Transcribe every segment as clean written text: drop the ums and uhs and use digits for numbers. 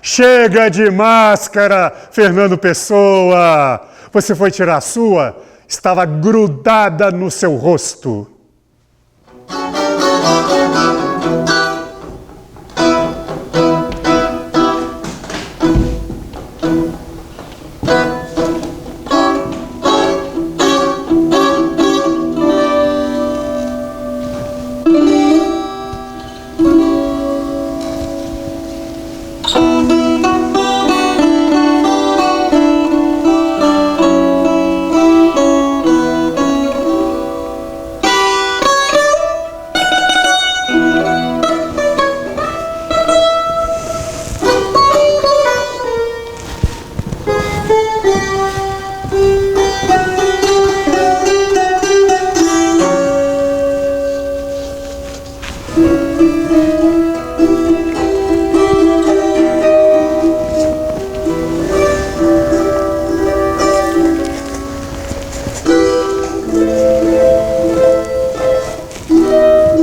Chega de máscara, Fernando Pessoa! Você foi tirar a sua? Estava grudada no seu rosto.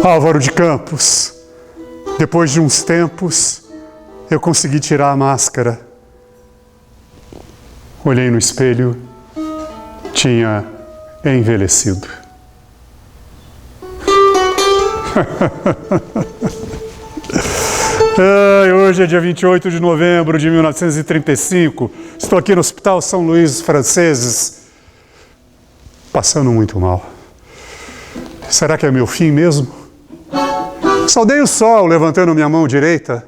Álvaro de Campos, depois de uns tempos, eu consegui tirar a máscara. Olhei no espelho, tinha envelhecido. Hoje é dia 28 de novembro de 1935. Estou aqui no Hospital São Luís dos Franceses, passando muito mal. Será que é meu fim mesmo? Saudei o sol levantando minha mão direita,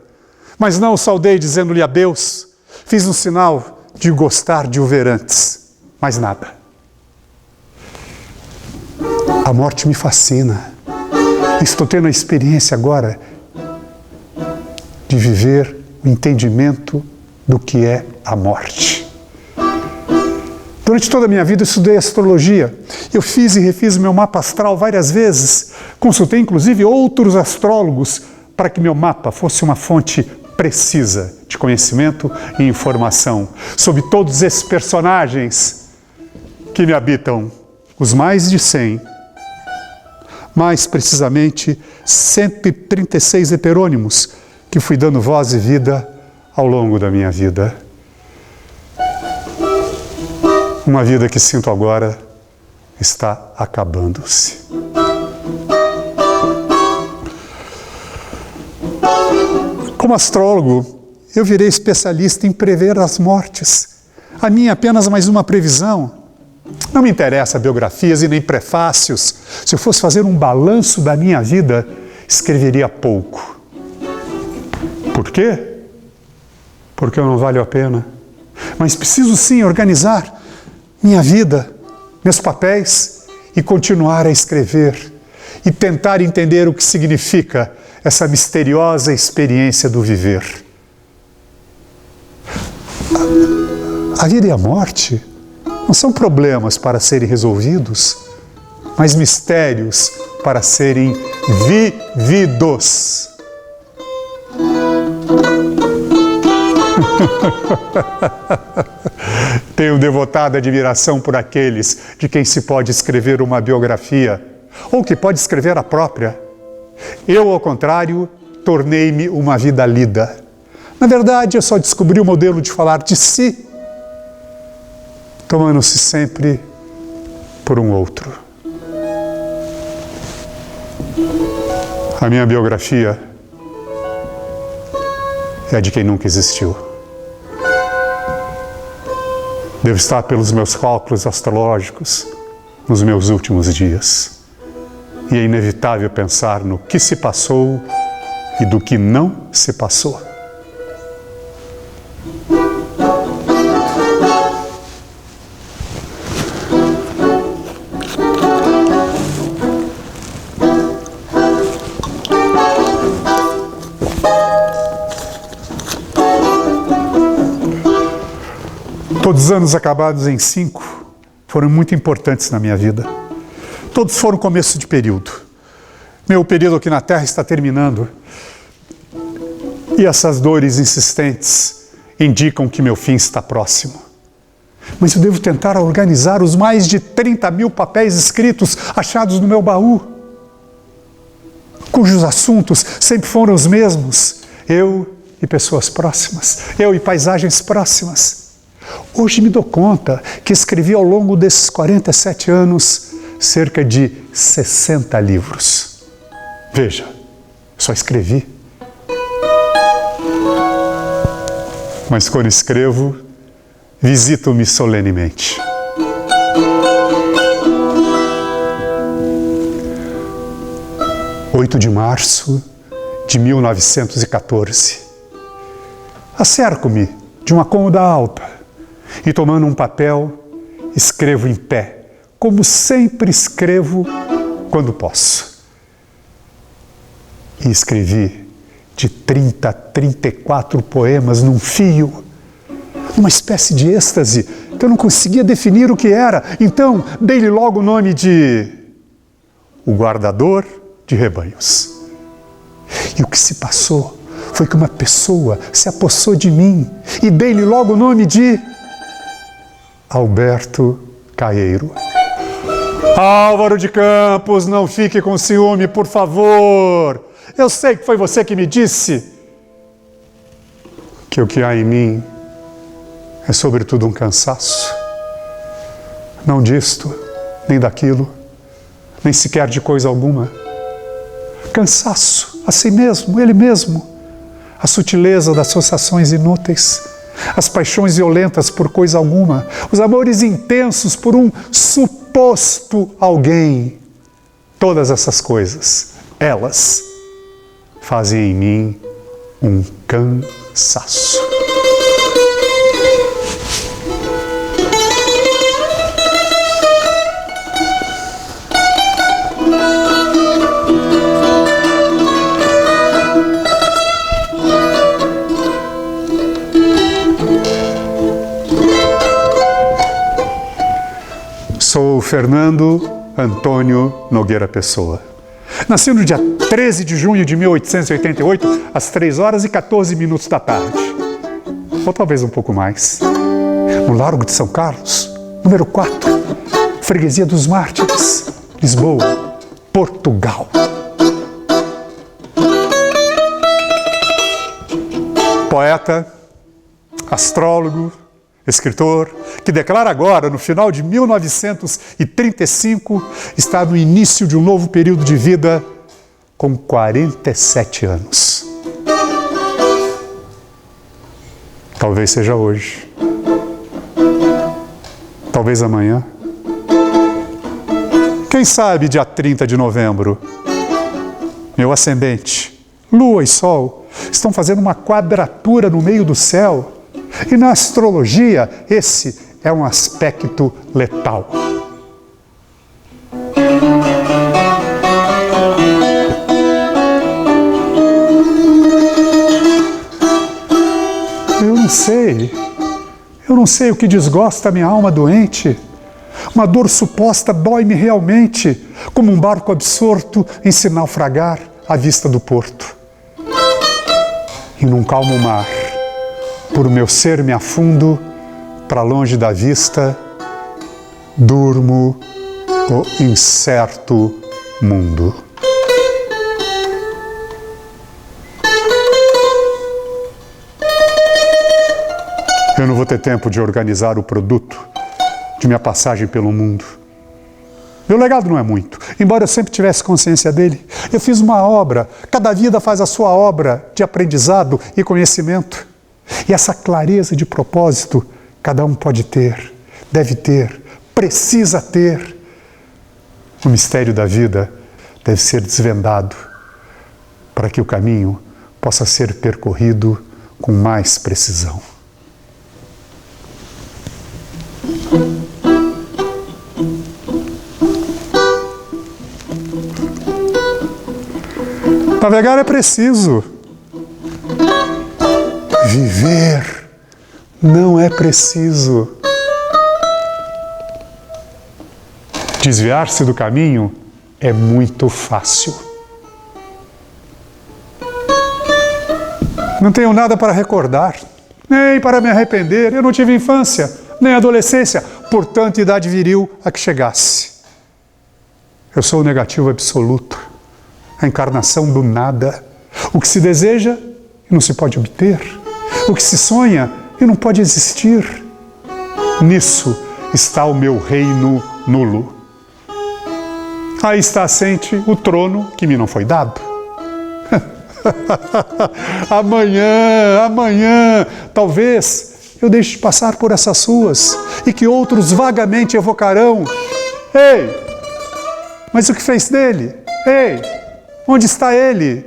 mas não o saudei dizendo-lhe adeus. Fiz um sinal de gostar de o ver antes, mais nada. A morte me fascina. Estou tendo a experiência agora de viver o entendimento do que é a morte. Durante toda a minha vida eu estudei astrologia. Eu fiz e refiz meu mapa astral várias vezes. Consultei inclusive outros astrólogos para que meu mapa fosse uma fonte precisa de conhecimento e informação sobre todos esses personagens que me habitam, os mais de 100, mais precisamente 136 heterônimos que fui dando voz e vida ao longo da minha vida. Uma vida que sinto agora está acabando-se. Como astrólogo, eu virei especialista em prever as mortes. A minha é apenas mais uma previsão. Não me interessa biografias e nem prefácios. Se eu fosse fazer um balanço da minha vida, escreveria pouco. Por quê? Porque eu não valho a pena. Mas preciso sim organizar minha vida, meus papéis e continuar a escrever e tentar entender o que significa essa misteriosa experiência do viver. A vida e a morte não são problemas para serem resolvidos, mas mistérios para serem vividos. Tenho devotada admiração por aqueles de quem se pode escrever uma biografia, ou que pode escrever a própria. Eu, ao contrário, tornei-me uma vida lida. Na verdade, eu só descobri o modelo de falar de si, tomando-se sempre por um outro. A minha biografia é a de quem nunca existiu. Devo estar pelos meus cálculos astrológicos nos meus últimos dias. E é inevitável pensar no que se passou e do que não se passou. Todos os anos acabados em 5 foram muito importantes na minha vida. Todos foram começo de período. Meu período aqui na Terra está terminando. E essas dores insistentes indicam que meu fim está próximo. Mas eu devo tentar organizar os mais de 30.000 papéis escritos achados no meu baú, cujos assuntos sempre foram os mesmos: Eu e pessoas próximas, eu e paisagens próximas. Hoje me dou conta que escrevi ao longo desses 47 anos cerca de 60 livros. Veja, só escrevi. Mas quando escrevo, visito-me solenemente. (8 de março de 1914). Acerco-me de uma cômoda alta e, tomando um papel, escrevo em pé, como sempre escrevo quando posso. E escrevi de 30 a 34 poemas num fio, uma espécie de êxtase que eu não conseguia definir o que era. Então, dei-lhe logo o nome de O Guardador de Rebanhos. E o que se passou foi que uma pessoa se apossou de mim e dei-lhe logo o nome de Alberto Caeiro. Álvaro de Campos, não fique com ciúme, por favor. Eu sei que foi você que me disse que o que há em mim é sobretudo um cansaço. Não disto, nem daquilo, nem sequer de coisa alguma. Cansaço, a si mesmo, ele mesmo. A sutileza das associações inúteis, as paixões violentas por coisa alguma, os amores intensos por um suposto alguém. Todas essas coisas, elas fazem em mim um cansaço. Sou Fernando Antônio Nogueira Pessoa. Nasci no dia 13 de junho de 1888, às 3 horas e 14 minutos da tarde. Ou talvez um pouco mais. No Largo de São Carlos, número 4, Freguesia dos Mártires, Lisboa, Portugal. Poeta, astrólogo, escritor, que declara agora, no final de 1935, estar no início de um novo período de vida com 47 anos. Talvez seja hoje. Talvez amanhã. Quem sabe dia 30 de novembro. Meu ascendente, Lua e Sol, estão fazendo uma quadratura no meio do céu. E na astrologia, esse é um aspecto letal. Eu não sei o que desgosta a minha alma doente. Uma dor suposta dói-me realmente, como um barco absorto em se naufragar à vista do porto. E num calmo mar, por o meu ser me afundo, para longe da vista, durmo o incerto mundo. Eu não vou ter tempo de organizar o produto de minha passagem pelo mundo. Meu legado não é muito, embora eu sempre tivesse consciência dele. Eu fiz uma obra, cada vida faz a sua obra de aprendizado e conhecimento. E essa clareza de propósito, cada um pode ter, deve ter, precisa ter. O mistério da vida deve ser desvendado para que o caminho possa ser percorrido com mais precisão. Navegar é preciso. Viver não é preciso. Desviar-se do caminho é muito fácil. Não tenho nada para recordar, nem para me arrepender. Eu não tive infância, nem adolescência, portanto, idade viril a que chegasse. Eu sou o negativo absoluto, a encarnação do nada. O que se deseja e não se pode obter, o que se sonha e não pode existir. Nisso está o meu reino nulo. Aí está assente o trono que me não foi dado. Amanhã, talvez eu deixe de passar por essas ruas e que outros vagamente evocarão: ei, mas o que fez dele? Ei, onde está ele?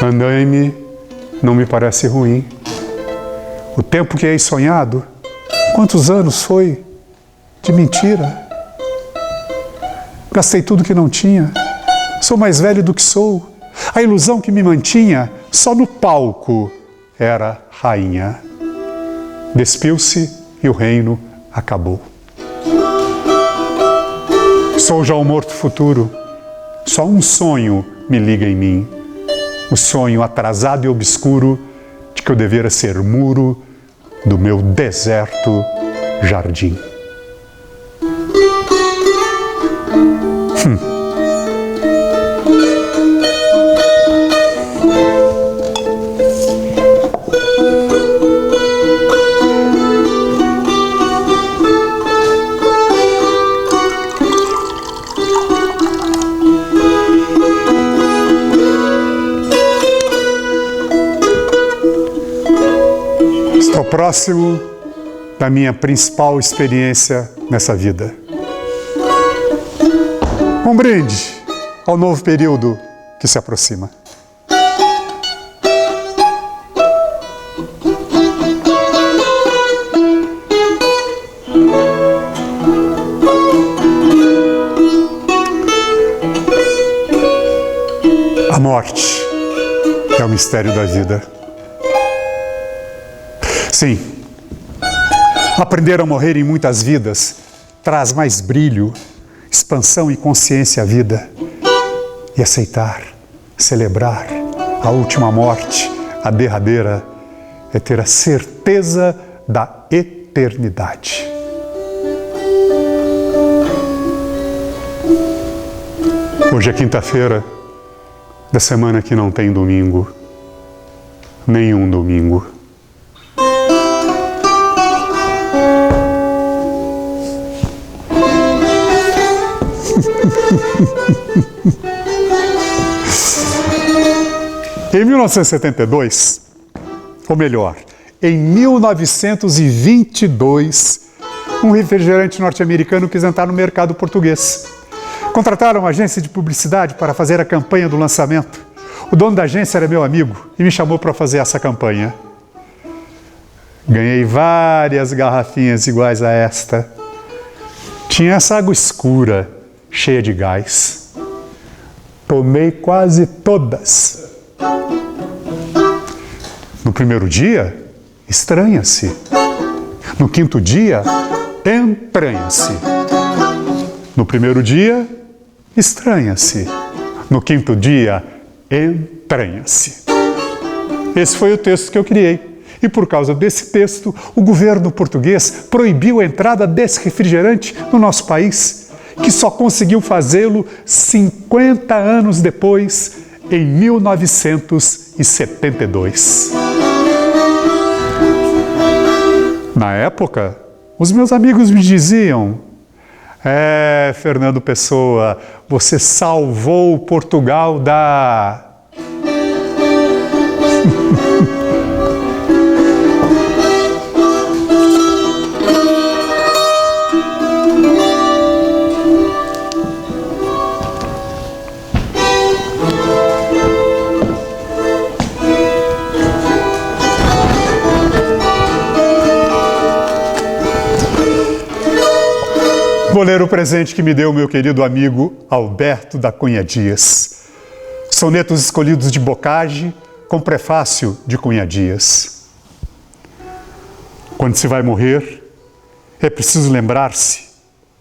Andai-me não me parece ruim. O tempo que hei sonhado, quantos anos foi de mentira? Gastei tudo que não tinha, sou mais velho do que sou. A ilusão que me mantinha só no palco era rainha. Despiu-se e o reino acabou. Sou já um morto futuro, só um sonho me liga em mim. O sonho atrasado e obscuro de que eu devera ser muro do meu deserto jardim. Estou próximo da minha principal experiência nessa vida. Um brinde ao novo período que se aproxima. A morte é o mistério da vida. Sim, aprender a morrer em muitas vidas traz mais brilho, expansão e consciência à vida. E aceitar, celebrar a última morte, a derradeira, é ter a certeza da eternidade. Hoje é quinta-feira da semana que não tem domingo, nenhum domingo. Em 1972, ou melhor, em 1922, um refrigerante norte-americano quis entrar no mercado português. Contrataram uma agência de publicidade para fazer a campanha do lançamento. O dono da agência era meu amigo e me chamou para fazer essa campanha. Ganhei várias garrafinhas iguais a esta. Tinha essa água escura, cheia de gás. Tomei quase todas. No primeiro dia, estranha-se. No quinto dia, entranha-se. No primeiro dia, estranha-se. No quinto dia, entranha-se. Esse foi o texto que eu criei. E por causa desse texto, o governo português proibiu a entrada desse refrigerante no nosso país, que só conseguiu fazê-lo 50 anos depois, em 1972. Na época, os meus amigos me diziam: Fernando Pessoa, você salvou Portugal da... Vou ler o presente que me deu meu querido amigo Alberto da Cunha Dias. Sonetos escolhidos de Bocage, com prefácio de Cunha Dias. Quando se vai morrer, é preciso lembrar-se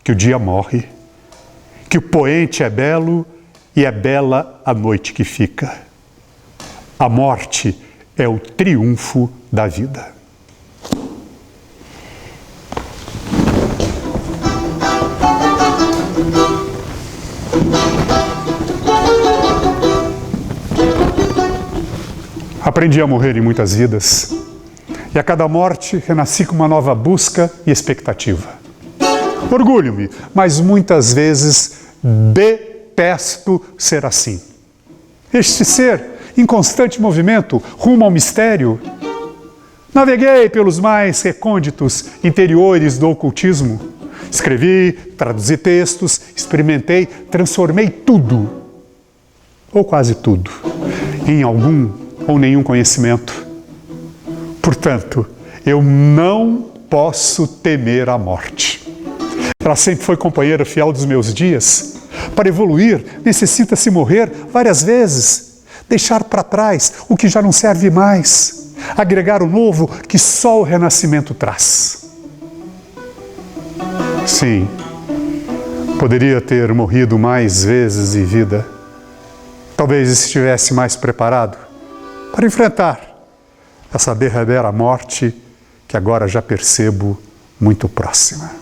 que o dia morre, que o poente é belo e é bela a noite que fica. A morte é o triunfo da vida. Aprendi a morrer em muitas vidas. E a cada morte renasci com uma nova busca e expectativa. Orgulho-me, mas muitas vezes detesto ser assim. Este ser em constante movimento rumo ao mistério. Naveguei pelos mais recônditos interiores do ocultismo. Escrevi, traduzi textos, experimentei, transformei tudo, ou quase tudo, em algum ou nenhum conhecimento. Portanto, eu não posso temer a morte. Ela sempre foi companheira fiel dos meus dias. Para evoluir, necessita-se morrer várias vezes, deixar para trás o que já não serve mais, agregar o novo que só o renascimento traz. Sim, poderia ter morrido mais vezes em vida. Talvez estivesse mais preparado para enfrentar essa derradeira morte que agora já percebo muito próxima.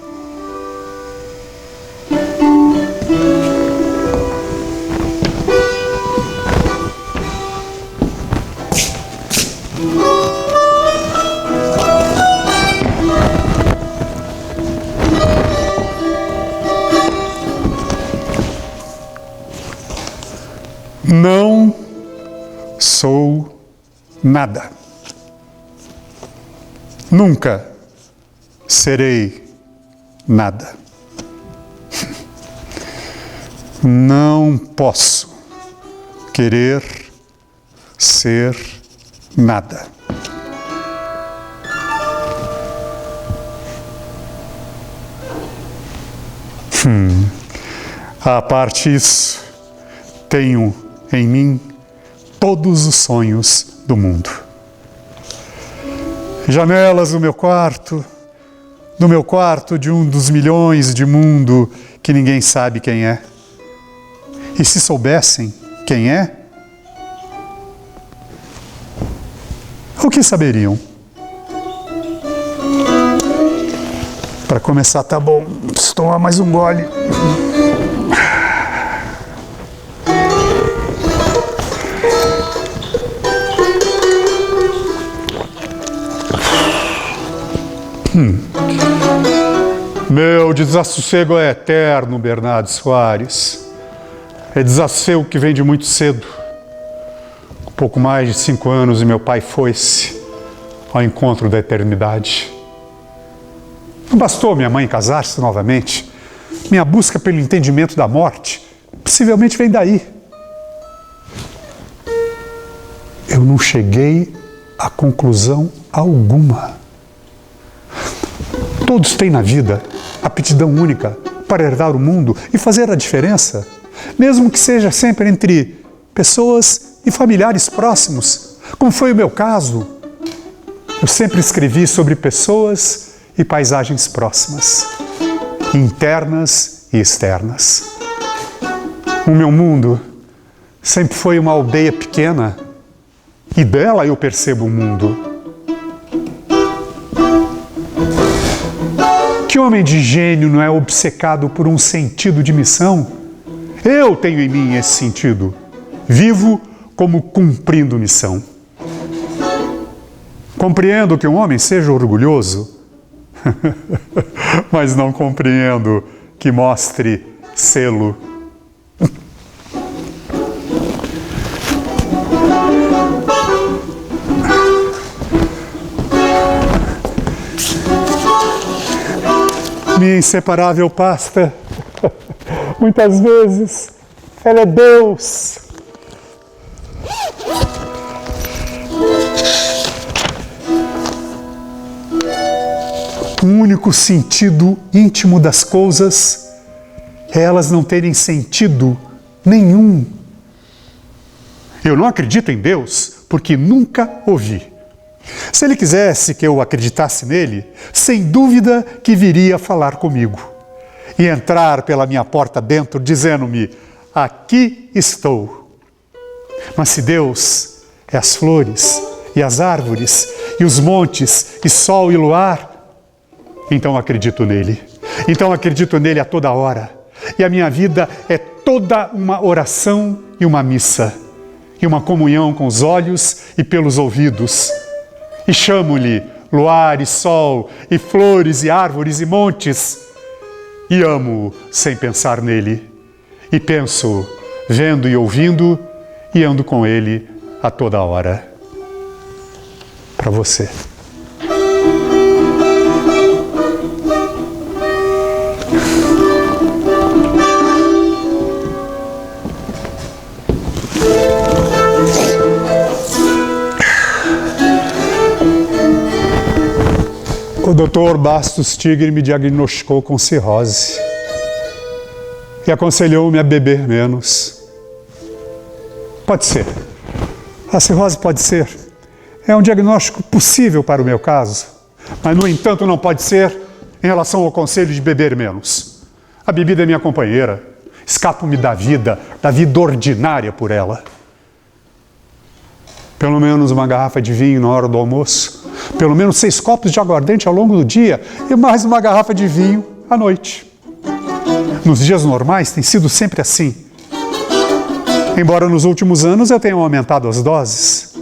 Não sou nada. Nunca serei nada. Não posso querer ser nada. À parte isso, tenho em mim todos os sonhos do mundo. Janelas do meu quarto de um dos milhões de mundo que ninguém sabe quem é. E se soubessem quem é, o que saberiam? Para começar, tá bom, preciso tomar mais um gole. Meu desassossego é eterno, Bernardo Soares. É desassossego que vem de muito cedo. Com pouco mais de 5 anos, e meu pai foi-se ao encontro da eternidade. Não bastou minha mãe casar-se novamente. Minha busca pelo entendimento da morte possivelmente vem daí. Eu não cheguei a conclusão alguma. Todos têm na vida aptidão única para herdar o mundo e fazer a diferença, mesmo que seja sempre entre pessoas e familiares próximos, como foi o meu caso. Eu sempre escrevi sobre pessoas e paisagens próximas, internas e externas. O meu mundo sempre foi uma aldeia pequena e dela eu percebo o mundo. Que homem de gênio não é obcecado por um sentido de missão? Eu tenho em mim esse sentido. Vivo como cumprindo missão. Compreendo que um homem seja orgulhoso, mas não compreendo que mostre selo. Minha inseparável pasta, muitas vezes, ela é Deus. O único sentido íntimo das coisas é elas não terem sentido nenhum. Eu não acredito em Deus porque nunca ouvi. Se ele quisesse que eu acreditasse nele, sem dúvida que viria falar comigo e entrar pela minha porta dentro, dizendo-me: aqui estou. Mas se Deus é as flores e as árvores e os montes e sol e luar, então acredito nele. Então acredito nele a toda hora. E a minha vida é toda uma oração e uma missa. e uma comunhão com os olhos e pelos ouvidos. E chamo-lhe luar e sol, e flores e árvores e montes, e amo-o sem pensar nele. E penso, vendo e ouvindo, e ando com ele a toda hora. Para você. O Dr. Bastos Tigre me diagnosticou com cirrose e aconselhou-me a beber menos. Pode ser. A cirrose pode ser. É um diagnóstico possível para o meu caso, mas, no entanto, não pode ser em relação ao conselho de beber menos. A bebida é minha companheira. Escapo-me da vida ordinária por ela. Pelo menos uma garrafa de vinho na hora do almoço, pelo menos 6 copos de aguardente ao longo do dia e mais uma garrafa de vinho à noite. Nos dias normais tem sido sempre assim. Embora nos últimos anos eu tenha aumentado as doses.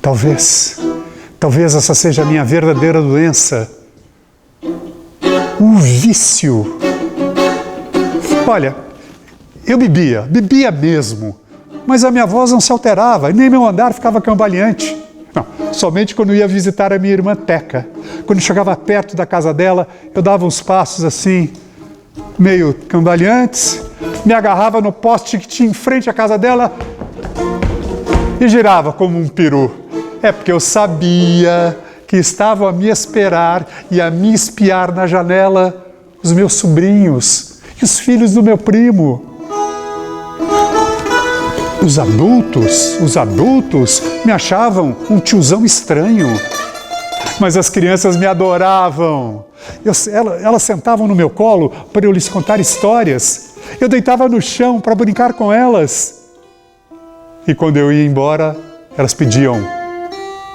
Talvez essa seja a minha verdadeira doença. O vício. Olha, eu bebia mesmo. Mas a minha voz não se alterava, e nem meu andar ficava cambaleante. Não, somente quando eu ia visitar a minha irmã Teca. Quando eu chegava perto da casa dela, eu dava uns passos assim, meio cambaleantes, me agarrava no poste que tinha em frente à casa dela e girava como um peru. É porque eu sabia que estavam a me esperar e a me espiar na janela os meus sobrinhos e os filhos do meu primo. Os adultos me achavam um tiozão estranho, mas as crianças me adoravam. Elas sentavam no meu colo para eu lhes contar histórias. Eu deitava no chão para brincar com elas. E quando eu ia embora, elas pediam: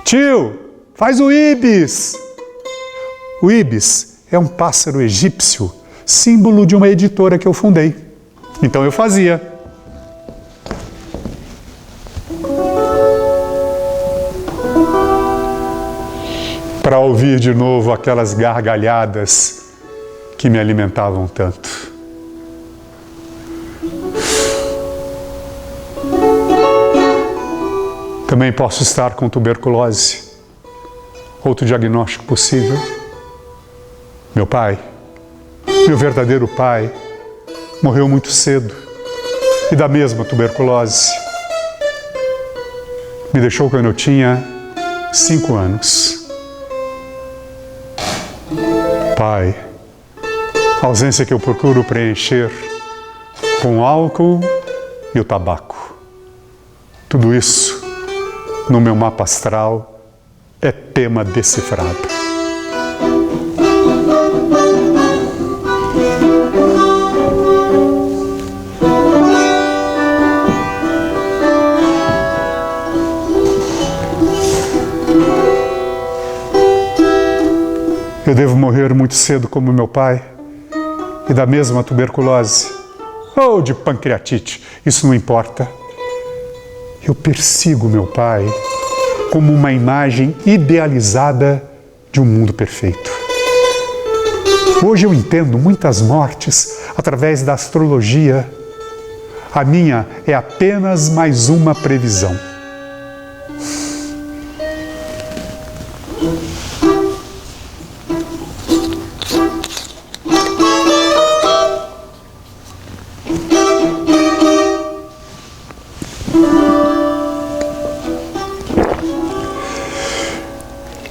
tio, faz o ibis. O ibis é um pássaro egípcio, símbolo de uma editora que eu fundei. Então eu fazia. Para ouvir de novo aquelas gargalhadas que me alimentavam tanto. Também posso estar com tuberculose. Outro diagnóstico possível. Meu pai, meu verdadeiro pai, morreu muito cedo e da mesma tuberculose. Me deixou quando eu tinha 5 anos. Pai, ausência que eu procuro preencher com o álcool e o tabaco. Tudo isso, no meu mapa astral, é tema decifrado. Eu devo morrer muito cedo como meu pai e da mesma tuberculose ou de pancreatite, isso não importa. Eu persigo meu pai como uma imagem idealizada de um mundo perfeito. Hoje eu entendo muitas mortes através da astrologia. A minha é apenas mais uma previsão.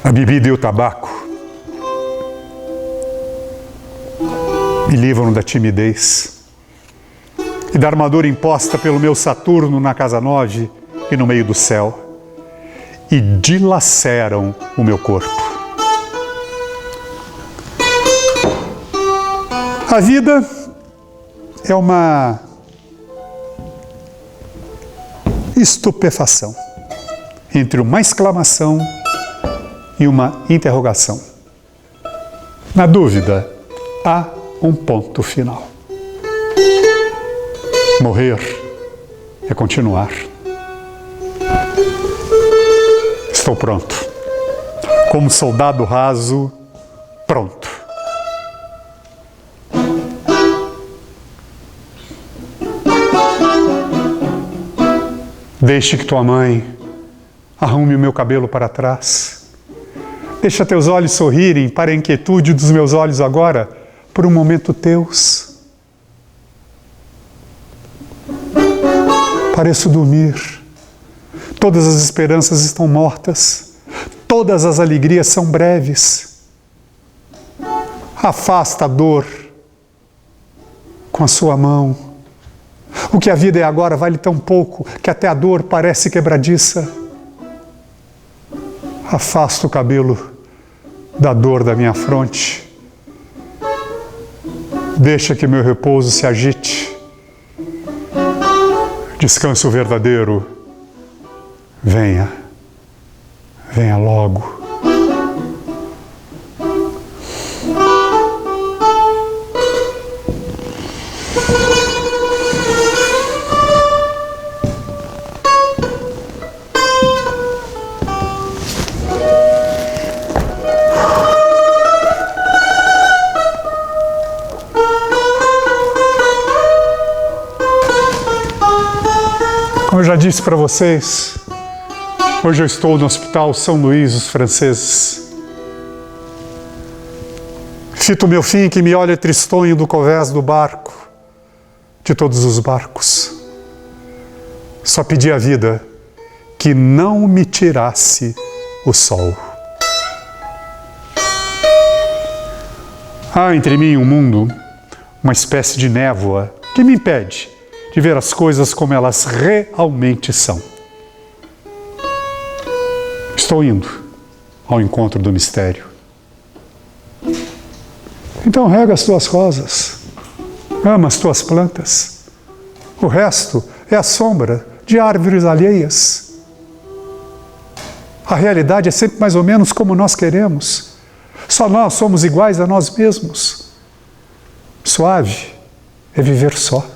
A bebida e o tabaco me livram da timidez e da armadura imposta pelo meu Saturno na casa 9 e no meio do céu e dilaceram o meu corpo. A vida é uma estupefação entre uma exclamação e uma interrogação. Na dúvida, há um ponto final. Morrer é continuar. Estou pronto. Como soldado raso, pronto. Deixe que tua mãe arrume o meu cabelo para trás. Deixa teus olhos sorrirem para a inquietude dos meus olhos agora, por um momento teus. Pareço dormir. Todas as esperanças estão mortas. Todas as alegrias são breves. Afasta a dor com a sua mão. O que a vida é agora vale tão pouco que até a dor parece quebradiça. Afasta o cabelo da dor da minha fronte. Deixa que meu repouso se agite. Descanso verdadeiro, venha, venha logo. Como eu já disse para vocês, hoje eu estou no Hospital São Luís dos Franceses. Fito meu fim que me olha tristonho do covés do barco, de todos os barcos. Só pedi à vida que não me tirasse o sol. Há entre mim e o mundo uma espécie de névoa que me impede de ver as coisas como elas realmente são. Estou indo ao encontro do mistério. Então rega as tuas rosas, ama as tuas plantas. O resto é a sombra de árvores alheias. A realidade é sempre mais ou menos como nós queremos. Só nós somos iguais a nós mesmos. Suave é viver só.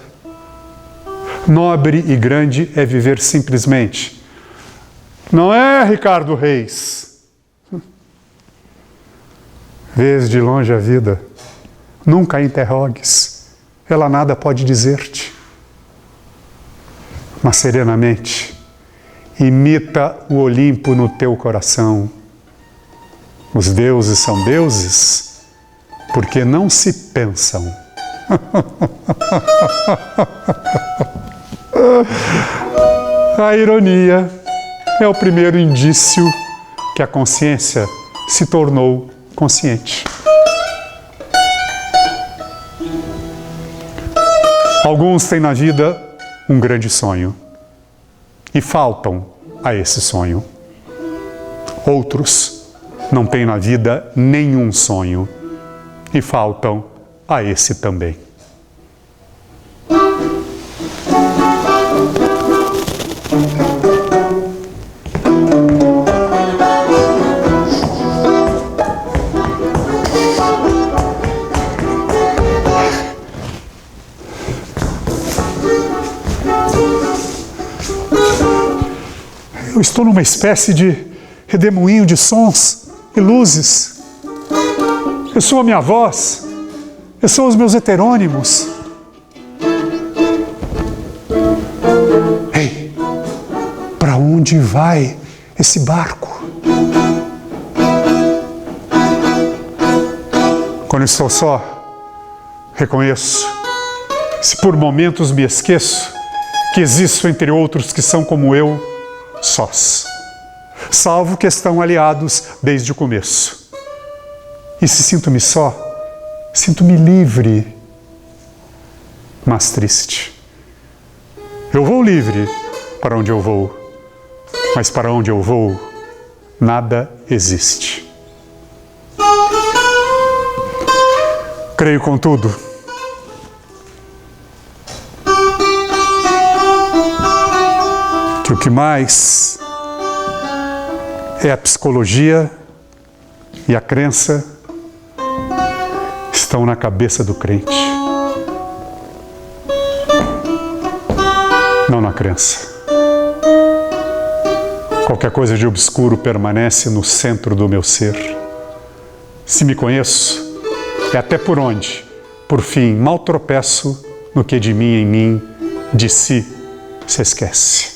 Nobre e grande é viver simplesmente. Não é, Ricardo Reis? Vês de longe a vida, nunca a interrogues, ela nada pode dizer-te. Mas serenamente, imita o Olimpo no teu coração. Os deuses são deuses porque não se pensam. A ironia é o primeiro indício que a consciência se tornou consciente. Alguns têm na vida um grande sonho e faltam a esse sonho. Outros não têm na vida nenhum sonho e faltam a esse também. Eu estou numa espécie de redemoinho de sons e luzes. Eu sou a minha voz, eu sou os meus heterônimos. Ei, para onde vai esse barco? Quando estou só, reconheço, se por momentos me esqueço, que existo entre outros que são como eu, sós, salvo que estão aliados desde o começo. E se sinto-me só, sinto-me livre, mas triste. Eu vou livre para onde eu vou, mas para onde eu vou, nada existe. Creio, contudo, que o que mais é a psicologia e a crença estão na cabeça do crente, não na nenhuma crença. Qualquer coisa de obscuro permanece no centro do meu ser. Se me conheço, é até por onde, por fim, mal tropeço no que de mim em mim, de si, se esquece.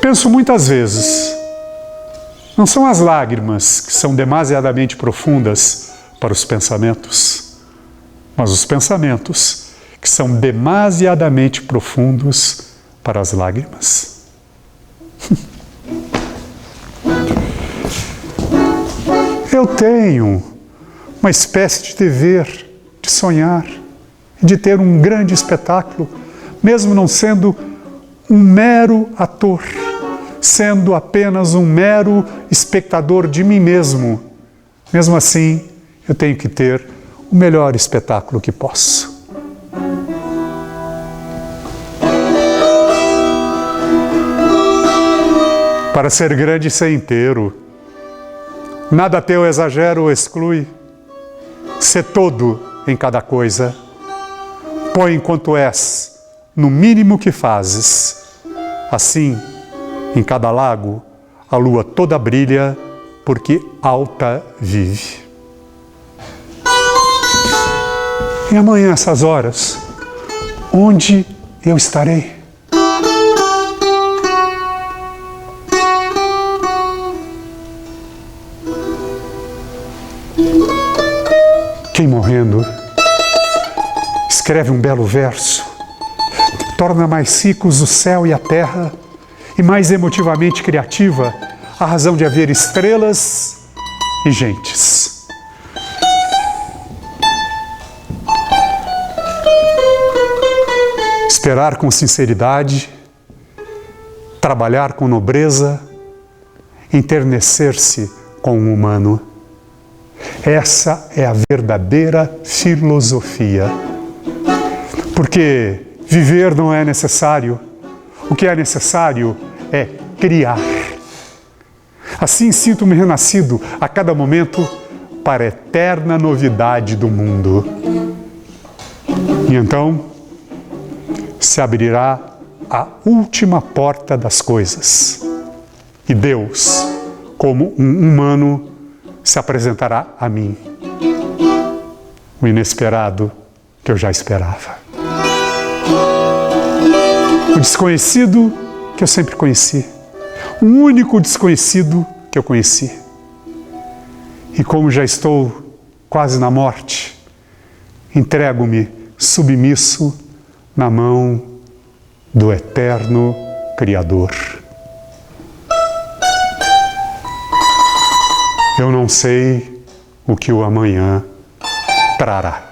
Penso muitas vezes, não são as lágrimas que são demasiadamente profundas para os pensamentos, mas os pensamentos que são demasiadamente profundos para as lágrimas. Eu tenho uma espécie de dever, de sonhar, de ter um grande espetáculo, mesmo não sendo um mero ator, sendo apenas um mero espectador de mim mesmo. Mesmo assim, eu tenho que ter o melhor espetáculo que posso. Para ser grande e ser inteiro, nada teu exagera ou exclui. Sê todo em cada coisa. Põe enquanto és, no mínimo que fazes. Assim, em cada lago, a lua toda brilha, porque alta vive. E amanhã, essas horas, onde eu estarei? Quem morrendo escreve um belo verso, torna mais ricos o céu e a terra e mais emotivamente criativa a razão de haver estrelas e gentes. Esperar com sinceridade, trabalhar com nobreza, enternecer-se com o humano. Essa é a verdadeira filosofia. Porque viver não é necessário. O que é necessário é criar. Assim sinto-me renascido a cada momento para a eterna novidade do mundo. E então se abrirá a última porta das coisas. E Deus, como um humano, se apresentará a mim, o inesperado que eu já esperava. O desconhecido que eu sempre conheci, o único desconhecido que eu conheci. E como já estou quase na morte, entrego-me submisso na mão do eterno Criador. Eu não sei o que o amanhã trará.